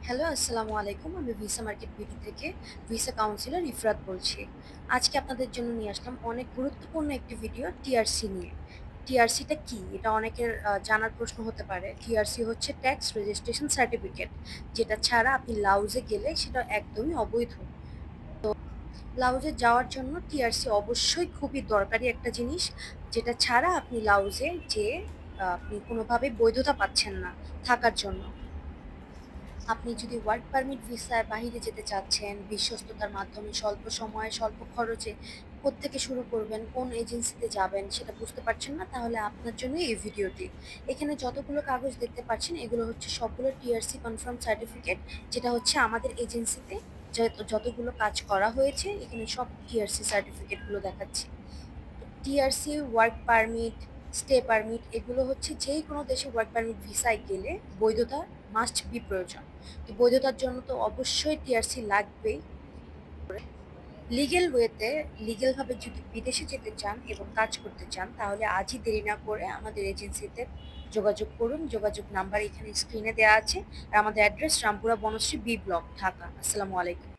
Hello, আসসালামু আলাইকুম। আমি ভিসা মার্কেট বিডি থেকে ভিসা কাউন্সিলর ইফরাত বলছি। আজকে আপনাদের জন্য নিয়ে আসলাম অনেক গুরুত্বপূর্ণ একটি ভিডিও টিআরসি নিয়ে। টিআরসিটা কি? এটা অনেকের জানার প্রশ্ন হতে পারে। টিআরসি হচ্ছে ট্যাক্স রেজিস্ট্রেশন সার্টিফিকেট, যেটা ছাড়া আপনি লাউজে গেলে সেটা একদমই অবৈধ। লাউজে যাওয়ার জন্য টিআরসি অবশ্যই খুবই দরকারি একটা জিনিস, যেটা ছাড়া আপনি লাউজে যেয়ে আপনি কোনোভাবেই বৈধতা পাচ্ছেন না থাকার জন্য। আপনি যদি ওয়ার্ক পারমিট ভিসায় বাহিরে যেতে চাচ্ছেন, বিশ্বস্ততার মাধ্যমে স্বল্প সময়ে স্বল্প খরচে কোত্থেকে শুরু করবেন, কোন এজেন্সিতে যাবেন সেটা বুঝতে পারছেন না, তাহলে আপনার জন্য এই ভিডিওটি। এখানে যতগুলো কাগজ দেখতে পাচ্ছেন এগুলো হচ্ছে সবগুলো টিআরসি কনফার্ম সার্টিফিকেট, যেটা হচ্ছে আমাদের এজেন্সিতে যতগুলো কাজ করা হয়েছে এখানে সব টিআরসি সার্টিফিকেটগুলো দেখাচ্ছি। TRC, work permit, stay permit এগুলো হচ্ছে যেই কোনো দেশে ওয়ার্ক পারমিট ভিসায় গেলে বৈধতা মাস্ট বি প্রয়োজন। তো বৈধতার জন্য তো অবশ্যই টিআরসি লাগবেই। লিগ্যাল ওয়েতে, লিগ্যালভাবে যদি বিদেশে যেতে চান এবং কাজ করতে চান তাহলে আজই দেরি না করে আমাদের এজেন্সিতে যোগাযোগ করুন। যোগাযোগ নাম্বার এখানে স্ক্রিনে দেওয়া আছে। আর আমাদের address Rampura Banasree B block, Dhaka. আসসালামু আলাইকুম।